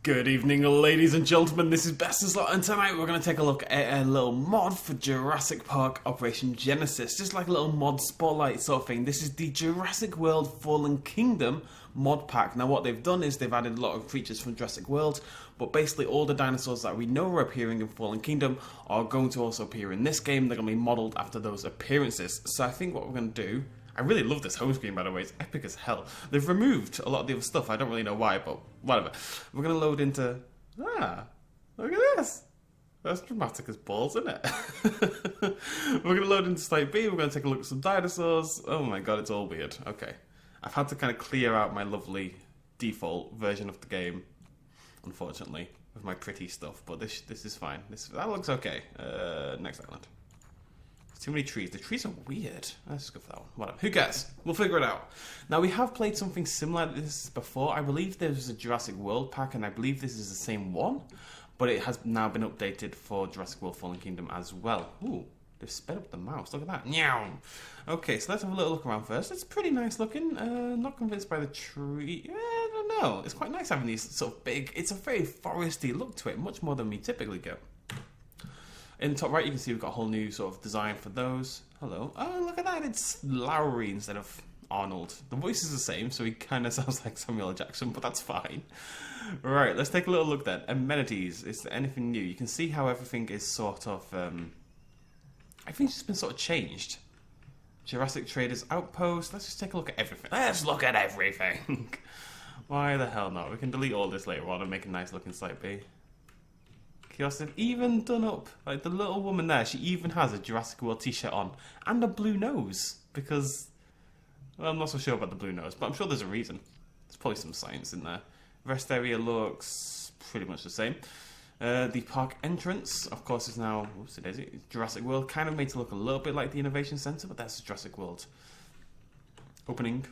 Good evening, ladies and gentlemen, this is BestInSlot, and tonight we're going to take a look at a little mod for Jurassic Park Operation Genesis, just like a little mod spotlight sort of thing. This is the Jurassic World Fallen Kingdom mod pack. Now what they've done is they've added a lot of creatures from Jurassic World, but basically all the dinosaurs that we know are appearing in Fallen Kingdom are going to also appear in this game. They're going to be modelled after those appearances. So I think what we're going to do, I really love this home screen, by the way. It's epic as hell. They've removed a lot of the other stuff. I don't really know why, but whatever. We're going to load into... look at this. That's dramatic as balls, isn't it? We're going to load into Site B. We're going to take a look at some dinosaurs. Oh my god, it's all weird. Okay. I've had to kind of clear out my lovely default version of the game, unfortunately, with my pretty stuff. But this is fine. That looks okay. Next island. Too many trees. The trees are weird. Let's just go for that one. Whatever. Who cares? We'll figure it out. Now, we have played something similar to this before. I believe there was a Jurassic World pack, and I believe this is the same one, but it has now been updated for Jurassic World Fallen Kingdom as well. Ooh, they've sped up the mouse. Look at that. Meow. Okay, so let's have a little look around first. It's pretty nice looking. Not convinced by the tree. I don't know. It's quite nice having these sort of big... It's a very foresty look to it, much more than we typically get. In the top right, you can see we've got a whole new sort of design for those. Hello. Oh, look at that. It's Lowry instead of Arnold. The voice is the same, so he kind of sounds like Samuel L. Jackson, but that's fine. Right, let's take a little look then. Amenities. Is there anything new? You can see how everything is sort of... everything's just been sort of changed. Jurassic Traders Outpost. Let's just take a look at everything. Let's look at everything. Why the hell not? We can delete all this later on and make a nice looking Site B. Kiosk even done up. Like the little woman there, she even has a Jurassic World t-shirt on. And a blue nose. Because, well, I'm not so sure about the blue nose, but I'm sure there's a reason. There's probably some science in there. Rest area looks pretty much the same. The park entrance, of course, is now, what's it, is it? Jurassic World. Kind of made to look a little bit like the Innovation Centre, but that's Jurassic World. Opening.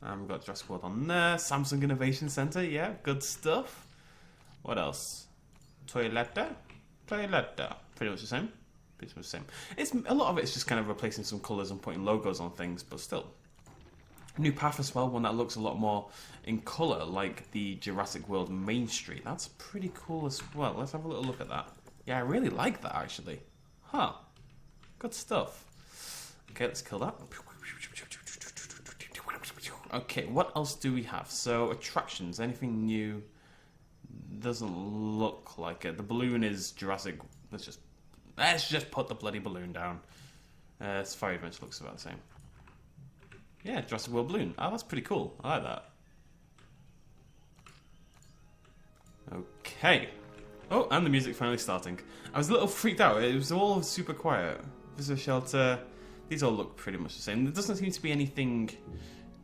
And we've got Jurassic World on there. Samsung Innovation Centre, yeah, good stuff. What else? Toiletta. Pretty much the same. Pretty much the same. It's a lot of it's just kind of replacing some colours and putting logos on things, but still. New path as well, one that looks a lot more in colour, like the Jurassic World Main Street. That's pretty cool as well. Let's have a little look at that. Yeah, I really like that actually. Huh. Good stuff. Okay, let's kill that. Okay, what else do we have? So, attractions. Anything new? Doesn't look like it. The balloon is Jurassic. Let's just put the bloody balloon down. Safari Adventure looks about the same. Yeah, Jurassic World balloon. Oh, that's pretty cool. I like that. Okay. Oh, and the music finally starting. I was a little freaked out. It was all super quiet. Visitor shelter. These all look pretty much the same. There doesn't seem to be anything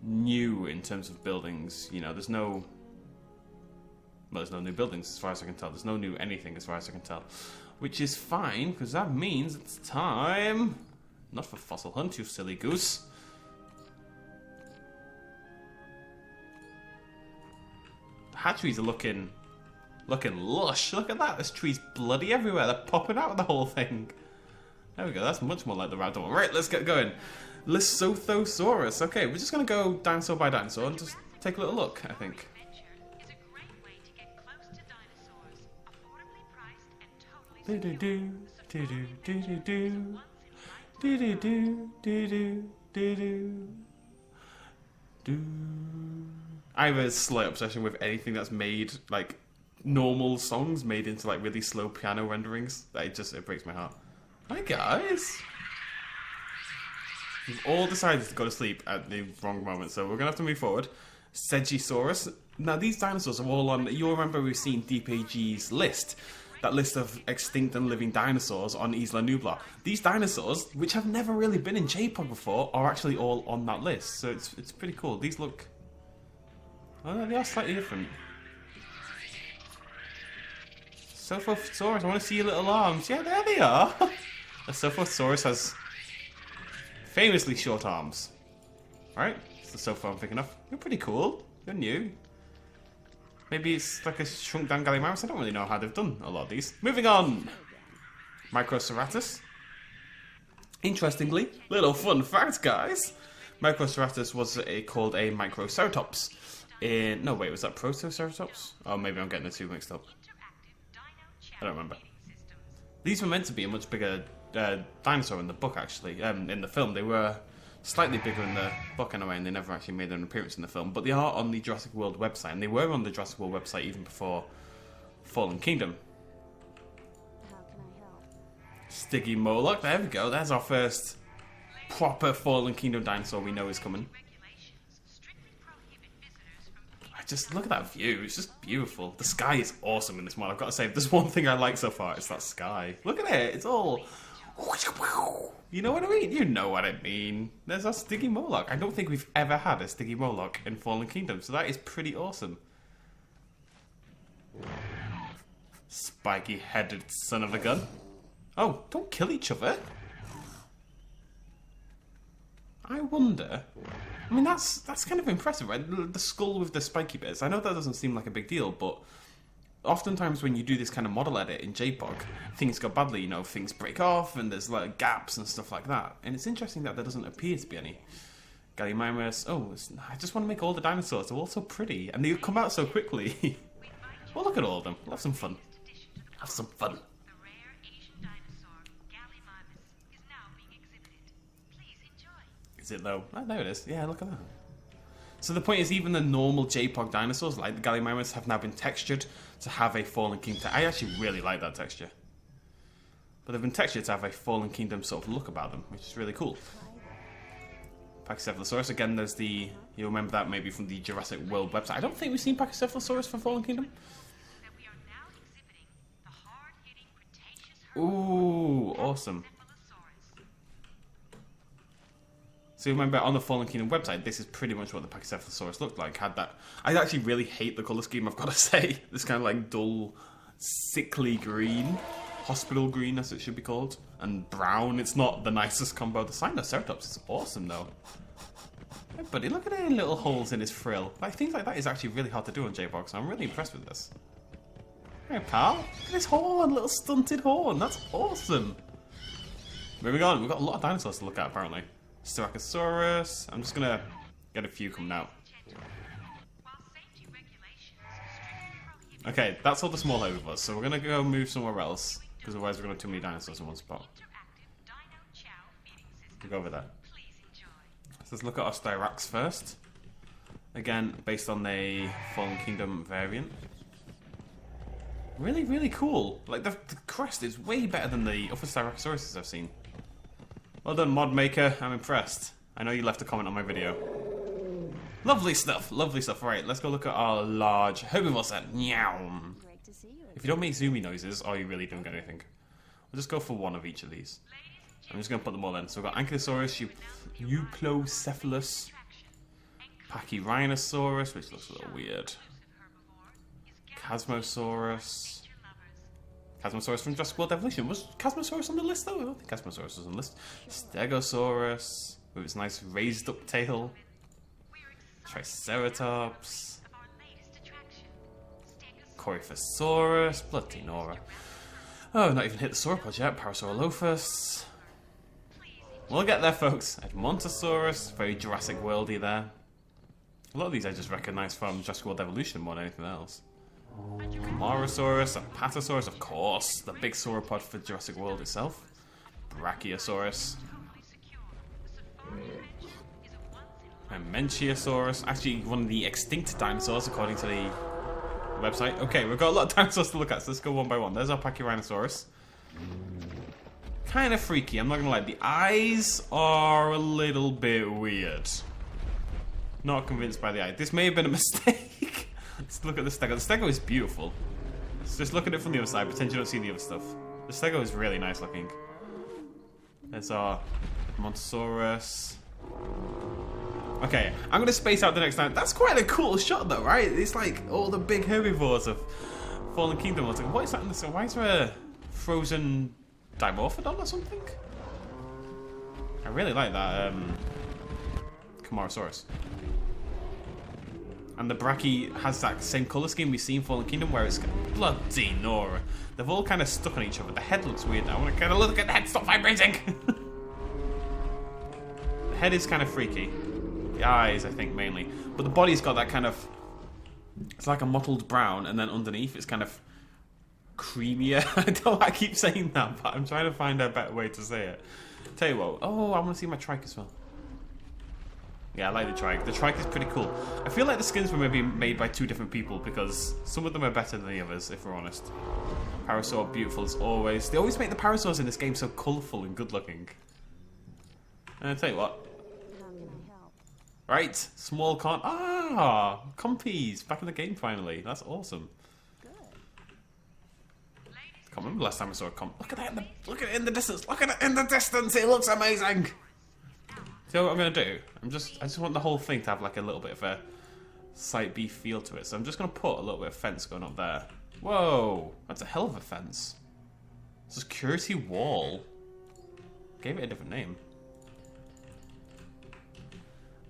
new in terms of buildings. You know, there's no new buildings as far as I can tell. There's no new anything as far as I can tell. Which is fine, because that means it's time... Not for Fossil Hunt, you silly goose. The hatcheries are looking lush. Look at that. There's trees bloody everywhere. They're popping out of the whole thing. There we go. That's much more like the raptor one. Right, let's get going. Lesothosaurus. Okay, we're just going to go dinosaur by dinosaur and just take a little look, I think. Do do do do do do do do do do do do do. I have a slight obsession with anything that's made like normal songs made into like really slow piano renderings. It breaks my heart. Hi guys. We've all decided to go to sleep at the wrong moment, so we're gonna have to move forward. Segisaurus. Now these dinosaurs are all on. You'll remember we've seen DPG's list. That list of extinct and living dinosaurs on Isla Nublar. These dinosaurs, which have never really been in JPOG before, are actually all on that list. So it's pretty cool. These look... Oh, they are slightly different. Sophosaurus, I want to see your little arms. Yeah, there they are. A Sophosaurus has famously short arms. Right? It's the Sopho I'm thinking of. You're pretty cool. You're new. Maybe it's like a shrunk down Gallimimus. I don't really know how they've done a lot of these. Moving on. Microceratus. Interestingly, little fun fact, guys. Microceratus was called a Microceratops. No, wait, was that Protoceratops? Oh, maybe I'm getting the two mixed up. I don't remember. These were meant to be a much bigger dinosaur in the book, actually. In the film, they were slightly bigger in the book anyway, and they never actually made an appearance in the film. But they are on the Jurassic World website, and they were on the Jurassic World website even before Fallen Kingdom. How can I help? Stiggy Moloch, there we go. There's our first proper Fallen Kingdom dinosaur we know is coming. Just look at that view, it's just beautiful. The sky is awesome in this one, I've got to say. If there's one thing I like so far, it's that sky. Look at it, it's all... You know what I mean? You know what I mean. There's our Stiggy Moloch. I don't think we've ever had a Stiggy Moloch in Fallen Kingdom, so that is pretty awesome. Spiky-headed son of a gun. Oh, don't kill each other. I wonder... I mean, that's kind of impressive, right? The skull with the spiky bits. I know that doesn't seem like a big deal, but oftentimes when you do this kind of model edit in JPOG, things go badly, you know, things break off and there's like gaps and stuff like that. And it's interesting that there doesn't appear to be any. Gallimimus. Oh, I just want to make all the dinosaurs. They're all so pretty and they come out so quickly. Well, look at all of them. We'll have some fun. Have some fun. Is it though? Oh, there it is. Yeah, look at that. So the point is, even the normal JPOG dinosaurs, like the Gallimimus, have now been textured to have a Fallen Kingdom. I actually really like that texture. But they've been textured to have a Fallen Kingdom sort of look about them, which is really cool. Pachycephalosaurus, again, there's the... You'll remember that maybe from the Jurassic World website. I don't think we've seen Pachycephalosaurus from Fallen Kingdom. Ooh, awesome. So remember, on the Fallen Kingdom website, this is pretty much what the Pachycephalosaurus looked like. Had that. I actually really hate the colour scheme, I've got to say. This kind of like dull, sickly green. Hospital green, as it should be called. And brown. It's not the nicest combo. The Sinoceratops is awesome, though. Hey, buddy, look at the little holes in his frill. Like, things like that is actually really hard to do on JPOG, so I'm really impressed with this. Hey, pal. Look at this horn, little stunted horn. That's awesome. Moving on, we've got a lot of dinosaurs to look at, apparently. Styracosaurus. I'm just gonna get a few coming out. Okay, that's all the small herbivores, so we're gonna go move somewhere else, because otherwise we're gonna have too many dinosaurs in one spot. We'll go over there. So let's look at our Styrax first. Again, based on the Fallen Kingdom variant. Really, really cool. Like, the crest is way better than the other Styracosaurus I've seen. Well done, mod maker. I'm impressed. I know you left a comment on my video. Lovely stuff. Lovely stuff. Right, let's go look at our large herbivore set. Meow. Great to see you. If you don't make zoomy noises, or you really don't get anything, we'll just go for one of each of these. I'm just going to put them all in. So we've got Ankylosaurus, Euplocephalus, Pachyrhinosaurus, which looks a little weird. Chasmosaurus. Chasmosaurus from Jurassic World Evolution. Was Chasmosaurus on the list though? I don't think Chasmosaurus was on the list. Stegosaurus with its nice raised up tail. Triceratops. Coryphosaurus. Bloody Nora. Oh, not even hit the sauropods yet. Parasaurolophus. We'll get there, folks. Edmontosaurus. Very Jurassic Worldy there. A lot of these I just recognise from Jurassic World Evolution more than anything else. Camarasaurus, Apatosaurus, of course, the big sauropod for Jurassic World itself. Brachiosaurus. Mamenchiasaurus, actually one of the extinct dinosaurs according to the website. Okay, we've got a lot of dinosaurs to look at, so let's go one by one. There's our Pachyrhinosaurus. Kind of freaky, I'm not gonna lie. The eyes are a little bit weird. Not convinced by the eye. This may have been a mistake. Let's look at the stego. The stego is beautiful. Let's just look at it from the other side. Pretend you don't see the other stuff. The stego is really nice looking. There's our Montosaurus. Okay, I'm going to space out the next time. That's quite a cool shot though, right? It's like all the big herbivores of Fallen Kingdom. I was like, what is that in this? Why is there a frozen Dimorphodon or something? I really like that Camarasaurus. And the Brachy has that same colour scheme we see in Fallen Kingdom where it's bloody Nora. They've all kind of stuck on each other. The head looks weird. I want to kind of look at the head. Stop vibrating! The head is kind of freaky. The eyes, I think, mainly. But the body's got that kind of It's like a mottled brown, and then underneath it's kind of creamier. I keep saying that, but I'm trying to find a better way to say it. Tell you what, oh, I want to see my trike as well. Yeah, I like the trike. The trike is pretty cool. I feel like the skins were maybe made by 2 different people because some of them are better than the others, if we're honest. Parasaur, beautiful as always. They always make the parasaurs in this game so colourful and good looking. And I'll tell you what. How can I help? Right, small compies back in the game finally. That's awesome. Good. I can't remember the last time I saw a comp. Look at that! Look at it in the distance! Look at it in the distance! It looks amazing. See what I'm gonna do? I just want the whole thing to have like a little bit of a Site B feel to it. So I'm just gonna put a little bit of fence going up there. Whoa, that's a hell of a fence. Security wall. Gave it a different name.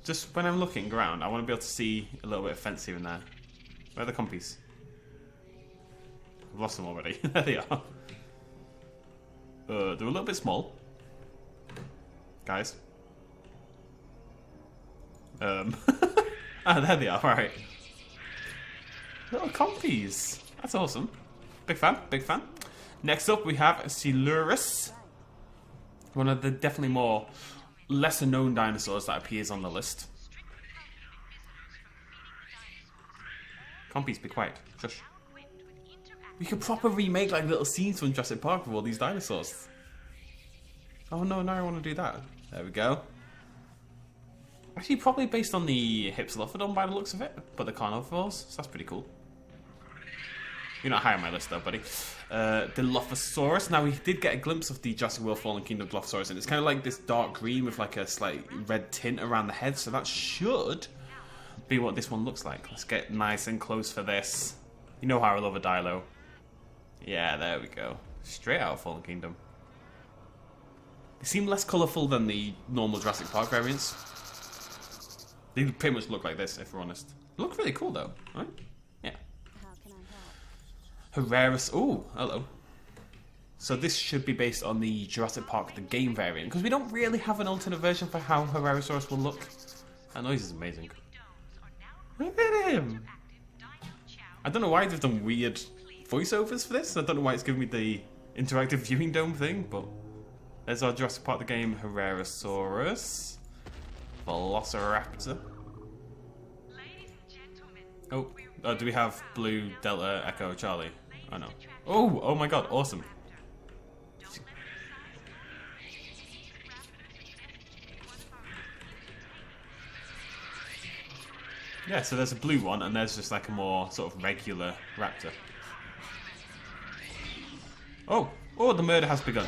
Just when I'm looking around, I want to be able to see a little bit of fence here and there. Where are the compies? I've lost them already. There they are. They're a little bit small. Guys. Ah, there they are, right. Little compies. That's awesome. Big fan, big fan. Next up we have Coelurus. One of the definitely more lesser known dinosaurs that appears on the list. Compies, be quiet. Shush. We could proper remake like little scenes from Jurassic Park with all these dinosaurs. Oh no, now I want to do that. There we go. Actually, probably based on the Hypsilophodon by the looks of it, but the Carnivores, so that's pretty cool. You're not high on my list though, buddy. Dilophosaurus. Now, we did get a glimpse of the Jurassic World Fallen Kingdom Dilophosaurus, and it's kind of like this dark green with like a slight red tint around the head, so that should be what this one looks like. Let's get nice and close for this. You know how I love a Dilo. Yeah, there we go. Straight out of Fallen Kingdom. They seem less colourful than the normal Jurassic Park variants. They pretty much look like this, if we're honest. They look really cool though, right? Yeah. How can I help? Herrerus. Oh, hello. So this should be based on the Jurassic Park the game variant, because we don't really have an alternate version for how Herrerasaurus will look. That noise is amazing. Look at him! I don't know why they've done weird voiceovers for this. I don't know why it's giving me the interactive viewing dome thing, but there's our Jurassic Park the game Herrerasaurus. Velociraptor. Oh, do we have Blue, Delta, Echo, Charlie? Oh no. Oh my god, awesome. Yeah, so there's a blue one, and there's just like a more sort of regular raptor. Oh, the murder has begun.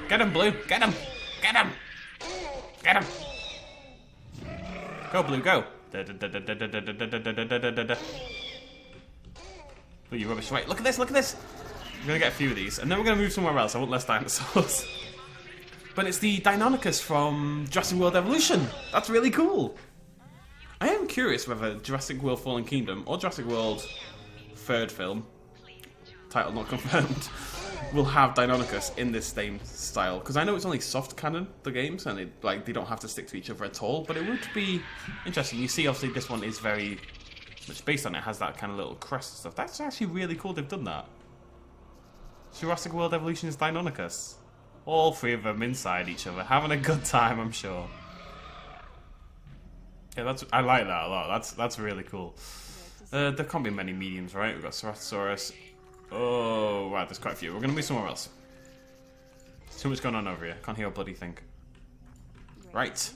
Get him, Blue! Get him! Get him! Get him! Go, Blue, go! But you rubbish. Wait, look at this, look at this! I'm gonna get a few of these, and then we're gonna move somewhere else. I want less dinosaurs. But it's the Deinonychus from Jurassic World Evolution. That's really cool. I am curious whether Jurassic World Fallen Kingdom or Jurassic World third film, title not confirmed, will have Deinonychus in this same style. Because I know it's only soft canon, the games, and they don't have to stick to each other at all. But it would be interesting. You see, obviously, this one is very much based on it. It has that kind of little crest and stuff. That's actually really cool they've done that. Jurassic World Evolution is Deinonychus. All 3 of them inside each other, having a good time, I'm sure. Yeah, I like that a lot. That's really cool. There can't be many mediums, right? We've got Ceratosaurus. Oh, right, there's quite a few. We're going to move somewhere else. There's too much going on over here. Can't hear a bloody thing. Right. It's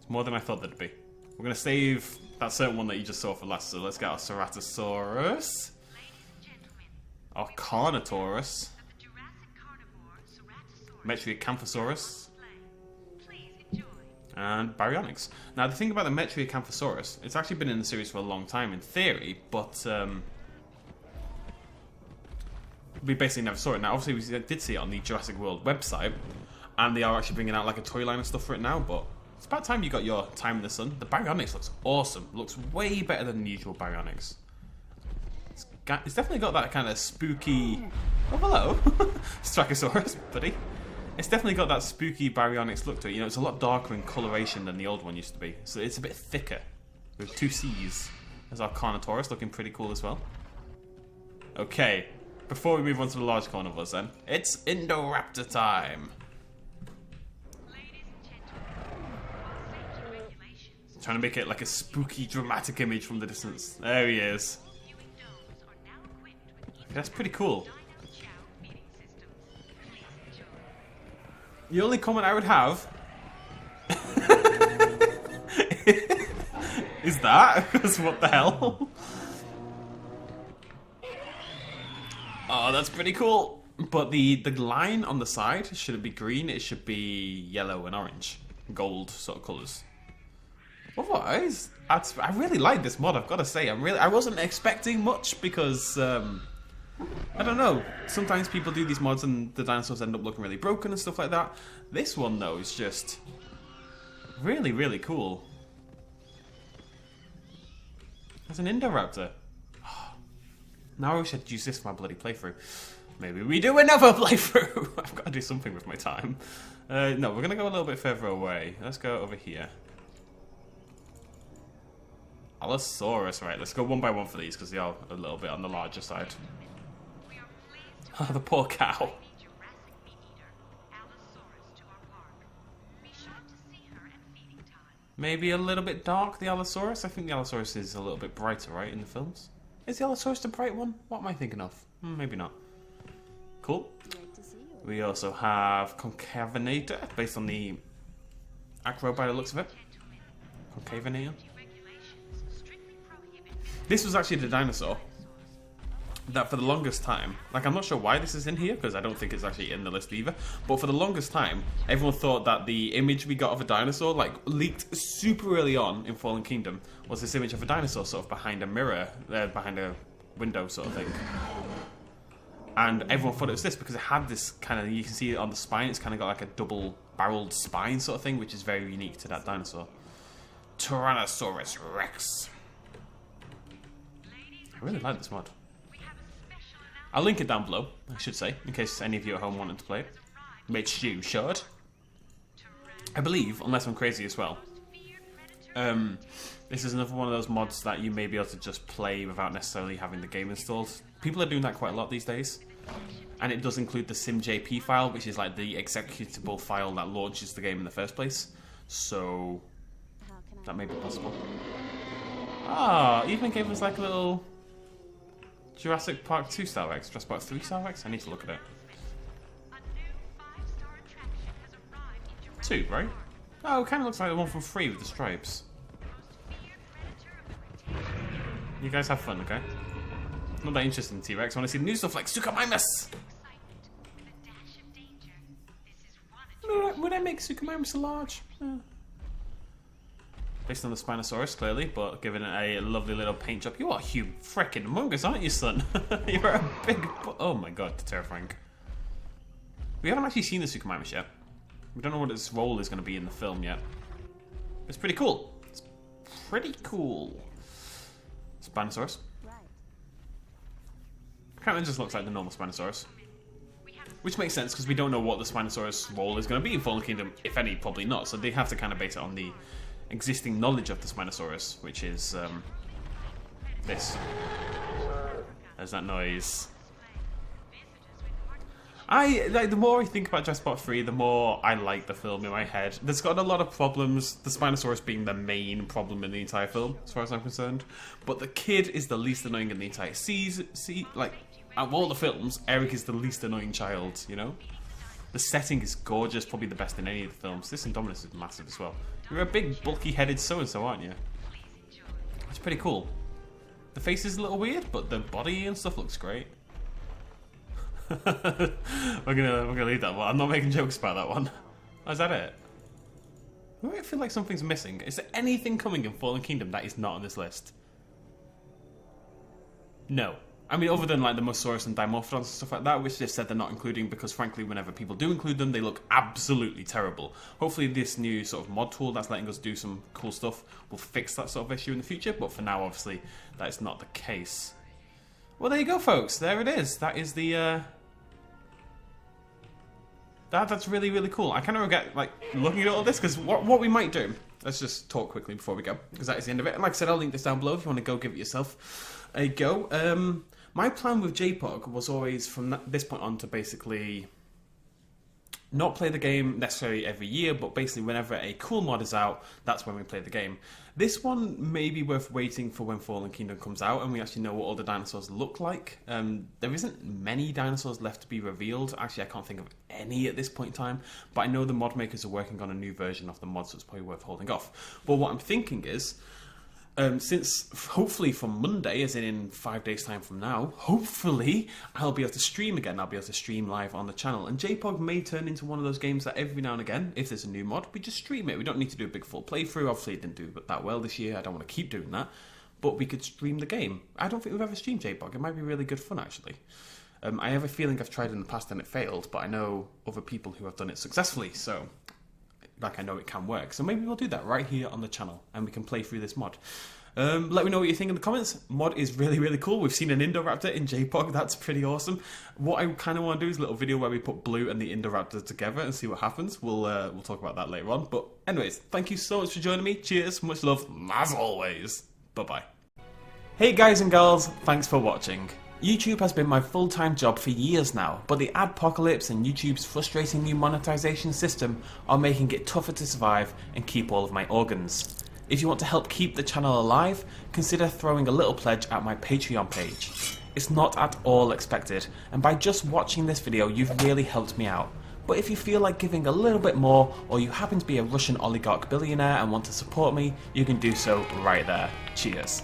more than I thought there'd be. We're going to save that certain one that you just saw for last, so let's get our Ceratosaurus. Our Carnotaurus. Metriacanthosaurus. And Baryonyx. Now, the thing about the Metriacanthosaurus, it's actually been in the series for a long time in theory, but we basically never saw it. Now, obviously, we did see it on the Jurassic World website, and they are actually bringing out like a toy line and stuff for it now, but it's about time you got your time in the sun. The Baryonyx looks awesome. Looks way better than the usual Baryonyx. It's definitely got that kind of spooky... Oh, hello. Strachosaurus, buddy. It's definitely got that spooky Baryonyx look to it. You know, it's a lot darker in coloration than the old one used to be. So it's a bit thicker. with 2 C's. There's our Carnivores looking pretty cool as well. Okay, before we move on to the large carnivores then, it's Indoraptor time. Trying to make it like a spooky, dramatic image from the distance. There he is. That's pretty cool. The only comment I would have is that, because what the hell? Oh, that's pretty cool. But the line on the side shouldn't be green, it should be yellow and orange. Gold sort of colours. Otherwise, I really like this mod, I've got to say. I wasn't expecting much because, I don't know. Sometimes people do these mods and the dinosaurs end up looking really broken and stuff like that. This one, though, is just really, really cool. There's an Indoraptor. Now I wish I'd use this for my bloody playthrough. Maybe we do another playthrough. I've got to do something with my time. No, we're going to go a little bit further away. Let's go over here. Allosaurus, right, let's go one by one for these because they are a little bit on the larger side. Oh, the poor cow. Maybe a little bit dark, the Allosaurus? I think the Allosaurus is a little bit brighter, right, in the films? Is the Allosaurus the bright one? What am I thinking of? Maybe not. Cool. We also have Concavinator, based on the acro by the looks of it. Concavinator. This was actually the dinosaur that for the longest time, like I'm not sure why this is in here because I don't think it's actually in the list either, but for the longest time everyone thought that the image we got of a dinosaur, like leaked super early on in Fallen Kingdom, was this image of a dinosaur sort of behind a mirror, behind a window sort of thing. And everyone thought it was this because it had this kind of, you can see it on the spine, it's kind of got like a double barreled spine sort of thing, which is very unique to that dinosaur. Tyrannosaurus Rex. I really like this mod. I'll link it down below, I should say, in case any of you at home wanted to play it. Which you should. I believe, unless I'm crazy as well. This is another one of those mods that you may be able to just play without necessarily having the game installed. People are doing that quite a lot these days. And it does include the SimJP file, which is like the executable file that launches the game in the first place. So, that may be possible. Ah, even gave us like a little Jurassic Park 2 Star Rex, Jurassic Park 3 Star Rex? I need to look at it. 2, right? Oh, it kind of looks like the one from 3 with the stripes. You guys have fun, okay? Not that interested in T-Rex. I want to see new stuff like Suchomimus! Would I make Suchomimus a large? Based on the Spinosaurus, clearly, but giving it a lovely little paint job. You are frickin' humongous, aren't you, son? You're a big... Oh my god, terrifying. We haven't actually seen the Suchomimus yet. We don't know what its role is going to be in the film yet. It's pretty cool. It's pretty cool. Spinosaurus. Kind of just looks like the normal Spinosaurus. Which makes sense, because we don't know what the Spinosaurus role is going to be in Fallen Kingdom, if any, probably not. So they have to kind of base it on the existing knowledge of the Spinosaurus, which is this. There's that noise. The more I think about Jurassic Park 3, the more I like the film in my head. There's got a lot of problems, the Spinosaurus being the main problem in the entire film, as far as I'm concerned. But the kid is the least annoying in the entire like, out of all the films, Eric is the least annoying child, you know? The setting is gorgeous, probably the best in any of the films. This Indominus is massive as well. You're a big, bulky-headed so-and-so, aren't you? It's pretty cool. The face is a little weird, but the body and stuff looks great. we're gonna leave that one. I'm not making jokes about that one. Oh, is that it? I feel like something's missing. Is there anything coming in Fallen Kingdom that is not on this list? No. I mean, other than like the Mosaurus and Dimorphodons and stuff like that, which they've said they're not including because, frankly, whenever people do include them, they look absolutely terrible. Hopefully this new sort of mod tool that's letting us do some cool stuff will fix that sort of issue in the future, but for now, obviously, that is not the case. Well, there you go, folks. There it is. That is the... That's really, really cool. I kind of regret, like, looking at all this, because what we might do let's just talk quickly before we go, because that is the end of it. And like I said, I'll link this down below if you want to go give it yourself a go. My plan with JPOG was always from this point on to basically not play the game necessarily every year, but basically whenever a cool mod is out, that's when we play the game. This one may be worth waiting for when Fallen Kingdom comes out and we actually know what all the dinosaurs look like. There isn't many dinosaurs left to be revealed. Actually, I can't think of any at this point in time, but I know the mod makers are working on a new version of the mod, so it's probably worth holding off. But what I'm thinking is, since hopefully from Monday, as in 5 days time from now, hopefully I'll be able to stream again. I'll be able to stream live on the channel, and JPOG may turn into one of those games that every now and again, if there's a new mod, we just stream it. We don't need to do a big full playthrough. Obviously it didn't do that well this year. I don't want to keep doing that, but we could stream the game. I don't think we've ever streamed JPOG. It might be really good fun actually. I have a feeling I've tried in the past and it failed, but I know other people who have done it successfully, so I know it can work. So maybe we'll do that right here on the channel and we can play through this mod. Let me know what you think in the comments. Mod is really, really cool. We've seen an Indoraptor in JPOG. That's pretty awesome. What I kind of want to do is a little video where we put Blue and the Indoraptor together and see what happens. We'll talk about that later on. But anyways, thank you so much for joining me. Cheers, much love, as always. Bye-bye. Hey guys and girls, thanks for watching. YouTube has been my full-time job for years now, but the adpocalypse and YouTube's frustrating new monetization system are making it tougher to survive and keep all of my organs. If you want to help keep the channel alive, consider throwing a little pledge at my Patreon page. It's not at all expected, and by just watching this video you've really helped me out. But if you feel like giving a little bit more, or you happen to be a Russian oligarch billionaire and want to support me, you can do so right there. Cheers.